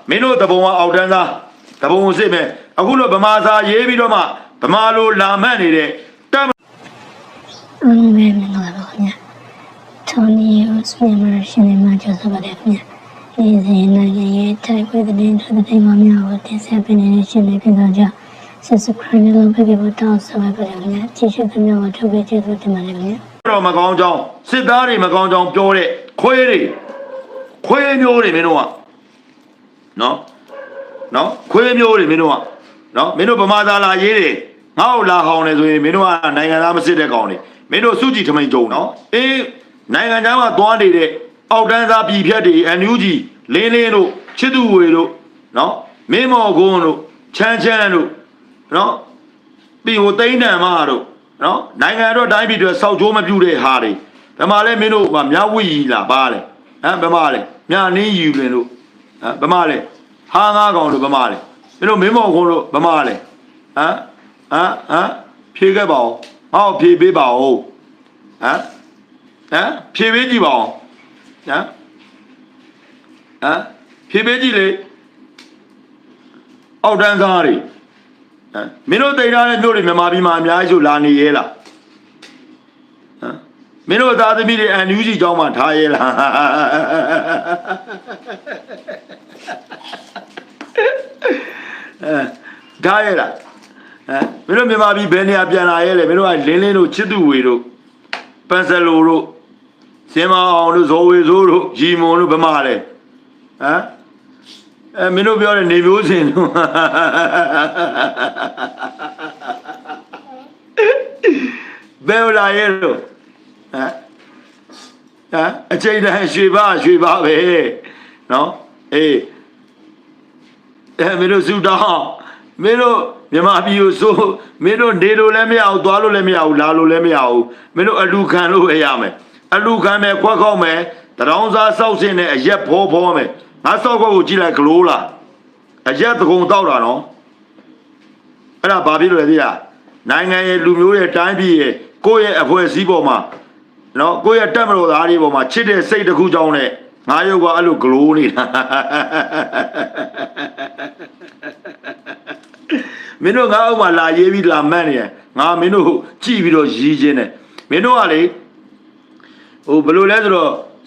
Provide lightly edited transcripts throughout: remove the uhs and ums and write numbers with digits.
Mino the Boma Audanza, the Boma Sime, Agulo Bamaza, Yebidoma, Bamalo, La Manide, Tony was memorable in my just about it. Is in a type with the name of the thing on me, what is happening in Chile. Since the criminal people also have a teacher can know what to be with the money. Magonjong, sit down in Magonjong, Pure, Query, Query Minoa. No, Query Minoa. No, Minopamada la Yere. How La Hon is with Minoa and Nangama Sidegoni. Mino Suji to my Joe, no? Nangama Duandi, Audanza Pipiadi, and Uji, Leneno, Chiduelo, no? Memo Gono, Chanchano, no? Be what they Namaro, no? Nangaro diabetes, South Joma Beauty Hardy. Bamale Mino, Yawi la Bale, and Bamale, Yani you, Bamale, Hanga on to Bamale. You know, Memo Gono, Bamale, Pigaball, how Pibao, Pibidiball, Pibidile, Audanzari. Mino they don't know him, Mabima, Yazu Lani Yela. Mino the other media and Uzi Joma Tayela. Diala. Mino Mabi Benny Abiana, Mino Lenino Chidu, Pensaloro, Sema on always Oro, Jimono Bamale. Mino be on a nebusin. Beola, a chain and Shiba, no? Mino Suda, Mino, Yamabi, so, Mino, Dedo, let me out, Dalo, let me out, Lalo, let me out, Mino, a Lucano, Yame, a Lucame, Quacome, the rounds are south in a jet poor pome. I saw go like Lola. A jet to go down, no? And a Babylon, 9 Lumure time be go a voice Iboma. No, go a tamaro, Ariboma, Chide say the good on it. I go a look gloomy. Mino Gama la Yevi la Mania, Namino, Chiviro Gigene. Mino Ali, O Blue Leather,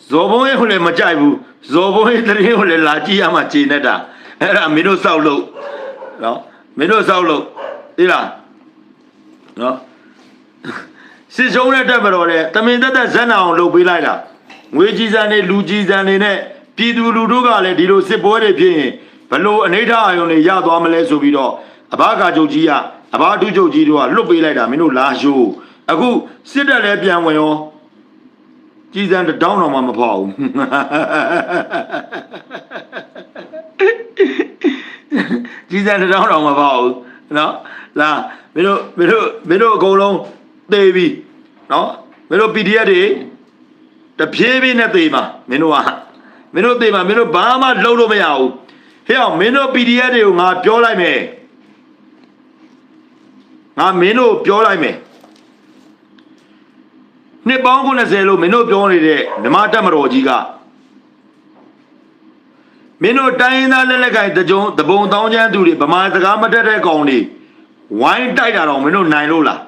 Zoboe Majabu. Zoboe the Rio La Gia Machineta, era Mino Saulo, no, Mino Saulo, Ila, no. Since owner Tabarore, Tamina Zana on Lobilida, which is an Lugis and in it, Pidu Luduga, Dilo Sepore Pin, Palo and Ada on the Yado Amale Sobido, Abaga Jogia, Abadu Jojiro, Lobilida, Mino Lajo, a good Sida Lepian Wayo. She's under down on Mama Paul. She's under down on Mama Paul. No, la, middle go long, baby. No, middle PDA, the baby in the tema, Minoa. Middle tema, middle Bama, Lodo Meow. Here, middle PDA, my pure like me. I'm middle pure like me. Nippon Zelo, Mino Johnny, the Matamorogiga. Mino Dina Lelegate, the Joan, the Bone Down Yanduri, Bama the Gamma County. Wine died around Mino Nilola.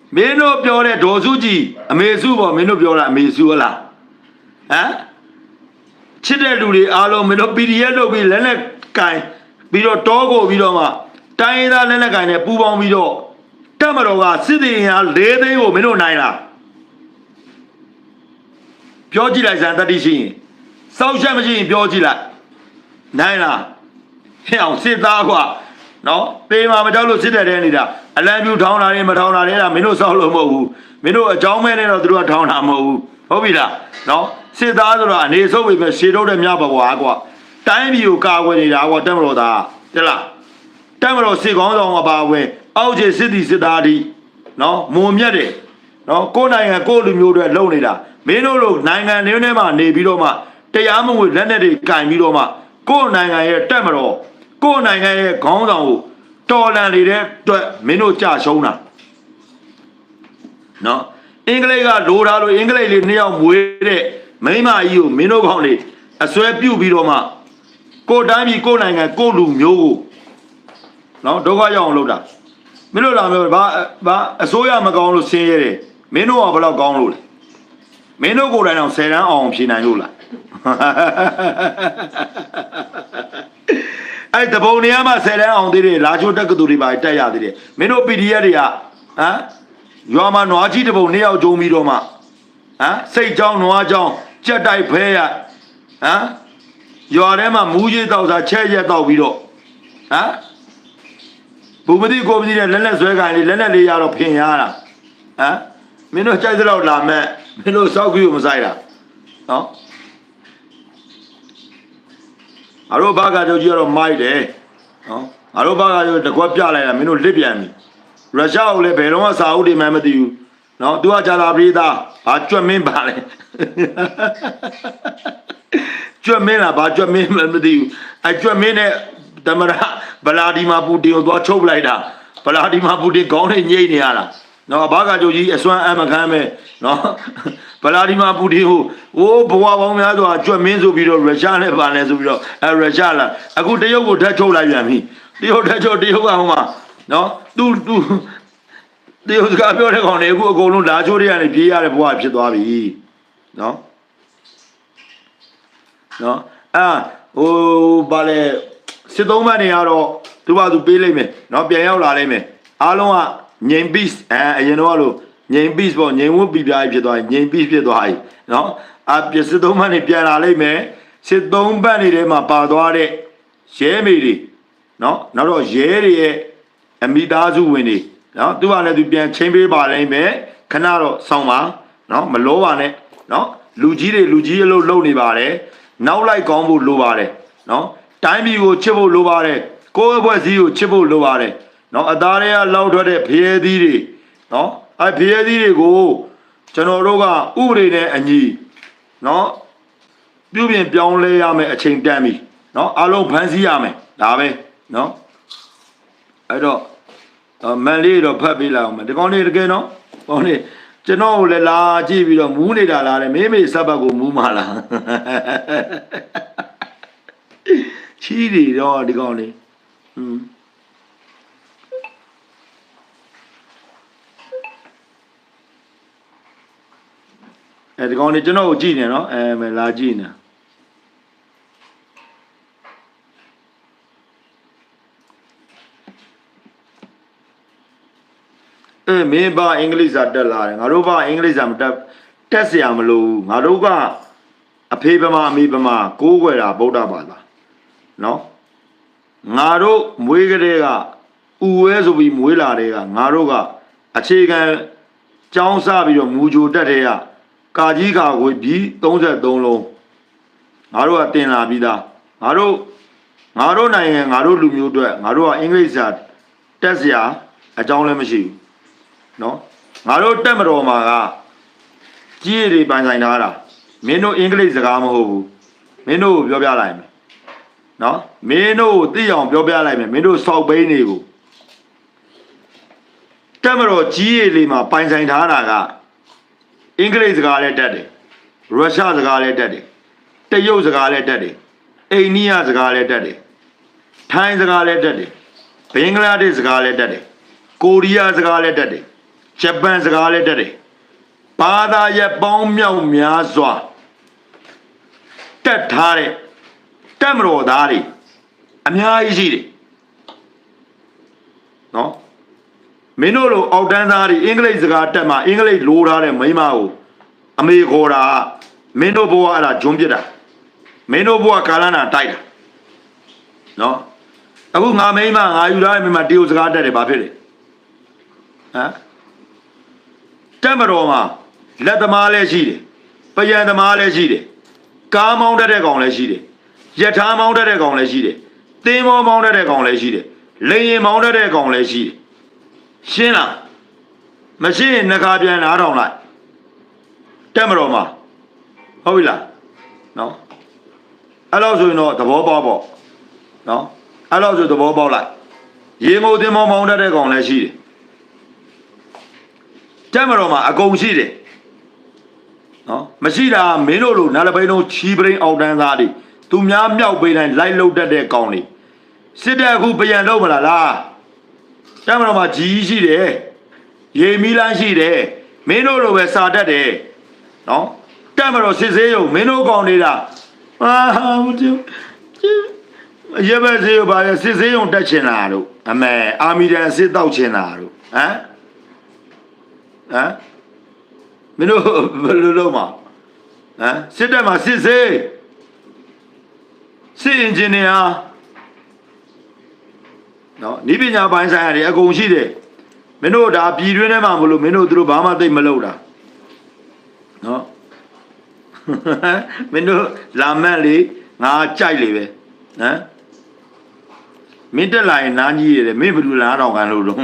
Mino Piore, Dozuji, a Mesuba, Mino Piora, Mesula. Eh? Chideli, Alo, Mino Pidiello, Lenek Kai, Bido Togo, Vidoma, Dina Lelegane, Pubon Vido, Tamaroga, sitting al Dede or Mino Nina. Pioji like that is in South Shamajin, Pioji like Nina. Hell, sit down. No, pay my Madalo sit at any day. I land you down in Matona, Mino Solo, Mino a John Man or through a town Hamu. Hobida. No, sit down and he's over with Shido and Yabawagua. Time you car when it our Demoda. Tella. Demoro sick on about way. Auge City Sidadi. No, Mumiade. No, Kona and Golden Muda Lonida. Mino look, Nanga Nunema, Nebidoma, Tayamu with Lenedy, Kaimidoma, Go Nanga, Tamaro, Go Nanga, Gondao, Tolan, Mino Chashona. No, English, Lodalo, English, Neon, Wade, Mima, you, Mino Conley, a sweat you, Bidoma. ကိုတိုင်းပြည်ကိုနိုင်ငံကိုလူမျိုးကိုနော်ဒုက္ခရောက်အောင်လုပ်တာမင်းတို့လာမျိုးဘာအစိုးရမကောင်းလို့ဆင်းရဲတယ်မင်းတို့ကဘယ်တော့ကောင်းလို့လဲမင်းတို့ကိုယ်တိုင်အောင်10တန်းအောင်ဖြေနိုင်လို့လားအဲ့တပုံနေရာမှာ10တန်းအောင်သေးတယ်လာချိုတက္ကသိုလ်တွေပါတက်ရသေးတယ်မင်းတို့ PDF တွေကဟမ်ရွာမှာနွားကြီးတပုံ2ယောက်ကျုံပြီးတော့မှဟမ်စိတ်ကြောင်းနွားကြောင်းကြက်တိုက်ဖဲရဟမ်ရွာထဲမှာမူးကြီးတောက်စားချဲ့ရက်တောက်ပြီးတော့ဟမ်ဘူမတိကိုမတိနဲ့လက်ဆွဲကန်လေးလက်လေးရတော့ဖင်ရတာဟမ်မင်းတို့ကြိုက်သလောက်လာမဲ့မင်းတို့စောက်ကြီးကိုမဆိုင်တာနော်အရောဘာကကြောကြီးကတော့မိုက်တယ်နော်အရောဘာကကြောတကွက်ပြလိုက်တာမင်းတို့လစ်ပြန်ပြီရုရှားကိုလည်းဘယ်တော့မှစာအုပ်တွေမှမသိဘူးနော်သူကကြာလာပြည်သားဟာကြွက်မင်းပါလေကြွက်မင်းလားဘာကြွက်မင်းမသိဘူးအဲကြွက်မင်းနဲ့သမရဗလာဒီမာပူတင်ကိုသွားချုပ်လိုက်တာဗလာဒီမာပူတင်ခေါင်းနဲ့ညှိနေရတာနော်ဘာကကြိုကြီးအစွမ်းအမခမ်းပဲနော်ဗလာဒီမာပူတင်ကိုအိုးဘဝပေါင်းများစွာကြွက်မင်းဆိုပြီးတော့ရုရှားနဲ့ပါနေဆိုပြီးတော့ရုရှားလာအခုတရုတ်ကိုထက်ချုပ်လိုက်ပြန်ပြီတရုတ်ထက်ချုပ်တရုတ်ကဟိုမှာနော်သူတရုတ်စကားပြောတဲ့ကောင်တွေအခုအကုန်လုံးလာချိုးတွေကနေပြေးရတဲ့ဘဝဖြစ်သွားပြီနော်နော်ဟိုဘာလဲစစ်သုံးဘက်နေရတော့သူ့ဘာသူပေးလိုက်မယ်နော်ပြန်ရောက်လာလိုက်မယ်အားလုံးကငြိမ် peace အရင်တော့လို့ငြိမ် peace ပေါ့ငြိမ်ဝတ်ပြီးပြားဖြစ်သွားပြီငြိမ် peace ဖြစ်သွားပြီနော်ပြစစ်သုံးဘက်နေပြန်လာလိုက်မယ်စစ်သုံးဘက်နေထဲမှာပါသွားတဲ့ရဲမေတွေနော်နောက်တော့ရဲတွေရဲ့အမိသားစုဝင်တွေနော်သူကလည်းသူပြန်ချင်းပေးပါလိမ့်မယ်ခဏတော့ဆောင်းပါနော်မလောပါနဲ့နော်လူကြီးအလုပ်လုပ်နေပါတယ်နောက်လိုက်ကောင်းဖို့လိုပါတယ်နော်တိုင်းပြည်ကိုချစ်ဖို့လိုပါတယ်ကိုယ့်ဘွက်စည်းကိုချစ်ဖို့လိုပါတယ်နော်အသားတွေကလောက်ထွက်တဲ့ဖျဲသီးတွေနော်ဖျဲသီးတွေကိုကျွန်တော်တို့ကဥပဒေနဲ့အညီနော်ပြုပြင်ပြောင်းလဲရမယ်အချိန်တန်ပြီနော်အလုံးဖန်ဆီးရမယ်ဒါပဲနော်အဲ့တော့မန်လေးတော့ဖတ်ပေးလိုက်အောင်ဒီကောင်းလေးတကယ်နော်ကောင်းလေးကျွန်တော်ကိုလည်းလာကြည့်ပြီးတော့မူးနေတာလားတဲ့မေစပ်ဘက်ကိုမူးမှလားချီးတွေတော့ဒီကောင်းလေးဒီကောင်းလေးကျွန်တော်ကိုကြည့်နေနော်လာကြည့်နေမင်းဘာအင်္ဂလိပ်စာတက်လာတယ်ငါတို့ဘာအင်္ဂလိပ်စာမတက်เสียမလို့ငါတို့ကအဖေပမာအမေပမာကိုးကွယ်တာဗုဒ္ဓဘာသာနော်ငါတို့မွေးကလေးကဥဝဲဆိုပြီးမွေးလာတဲ့ကငါတို့ကအခြေခံကျောင်းစပြီးတော့မူဂျိုတက်တဲ့ကကာကြီးကာကိုပြီး33လုံးငါတို့ကတင်လာပြီးသားငါတို့နိုင်ငံငါတို့လူမျိုးအတွက်ငါတို့ကအင်္ဂလိပ်စာတက်เสียအကြောင်းလည်းမရှိဘူးနော်ငါတို့တက်မတော်မှာကကြီးတွေပိုင်ဆိုင်ထားတာမင်းတို့အင်္ဂလိပ်စကားမဟုတ်ဘူးမင်းတို့ကိုပြောပြလိုက်မယ်နော်မင်းတို့ကိုသိအောင်ပြောပြလိုက်မယ်မင်းတို့စောက်ဘိန်းတွေကိုတက်မတော်ကြီးတွေမှာပိုင်ဆိုင်ထားတာကအင်္ဂလိပ်စကားလည်းတက်တယ်ရုရှားစကားလည်းတက်တယ်တရုတ်စကားလည်းတက်တယ်အိန္ဒိယစကားလည်းတက်တယ်ထိုင်းစကားလည်းတက်တယ်ဘင်္ဂလားဒေ့ရှ်စကားလည်းတက်တယ်ကိုရီးယားစကားလည်းတက်တယ်ဂျပန်စကားလည်းတက်တယ်ဘာသာရပ်ပေါင်းမြောက်များစွာတက်ထားတဲ့တက်မတော်သားတွေအများကြီးရှိတယ်နော်မင်းတို့လိုအောက်တန်းသားတွေအင်္ဂလိပ်စကားတက်မှာအင်္ဂလိပ်လိုထားတဲ့မိန်းမကိုအမေခေါ်တာမင်းတို့ဘဝအဲ့ဒါဂျွန်းပြစ်တာမင်းတို့ဘဝကာလနာတိုက်တာနော်အခုငါမိန်းမငါယူထားတဲ့မိန်းမတရုတ်စကားတက်တယ်ဘာဖြစ်လဲဟမ်တက်မတော်မှာလက်သမားလည်းရှိတယ်ပယံသမားလည်းရှိတယ်ကားမောင်းတတ်တဲ့ကောင်လည်းရှိတယ်ယထာမောင်းတတ်တဲ့ကောင်လည်းရှိတယ်သင်းမောင်းတတ်တဲ့ကောင်လည်းရှိတယ်လေရင်မောင်းတတ်တဲ့ကောင်လည်းရှိတယ်ရှင်းလားမရှိရင်နှခါပြန်နားထောင်လိုက်တက်မတော်မှာဟုတ်ပြီလားနော်အဲ့လောက်ဆိုရင်တော့သဘောပေါက်ပေါ့နော်အဲ့လောက်ဆိုသဘောပေါက်လိုက်ရေမိုးသင်းမောင်းတတ်တဲ့ကောင်လည်းရှိတယ်တက်မတော်မှာအကုန်ရှိတယ်နော်မရှိတာမင်းတို့လိုနားလပိန်းလုံးချီပရင်းအောက်တန်းသားတွေ သူများမြောက်ပေးတိုင်းလိုက်လုတ်တတ်တဲ့ကောင်တွေစစ်တဲ့အခုပြန်တော့မလားတမတော်မှာကြီးရှိတယ်ရေမီးလန်းရှိတယ်မင်းတို့လိုပဲစာတတ်တယ်နော်တမတော်စစ်စေးရုံမင်းတို့ကောင်နေတာမတူရေပဲစေးရုံပါလေစစ်စေးရုံတက်ချင်တာတို့အမေအာမီတန်စစ်တောက်ချင်တာတို့ဟမ်မင်းတို့ဘယ်လိုလုပ်မှာစစ်တပ်မှာစစ်စေးစစ်အင်ဂျင်နီယာနော်ဤပညာပိုင်းဆိုင်ရာတွေအကုန်ရှိတယ်မင်းတို့ဒါပြည်တွင်းထဲမှာမလို့မင်းတို့ဘာမှသိမလုပ်တာနော်မင်းတို့လာမက်လေငါကြိုက်လေပဲမင်းတက်လာရင်နားကြီးရတယ်မင်းဘယ်လိုလားတော့ကန်လို့တော့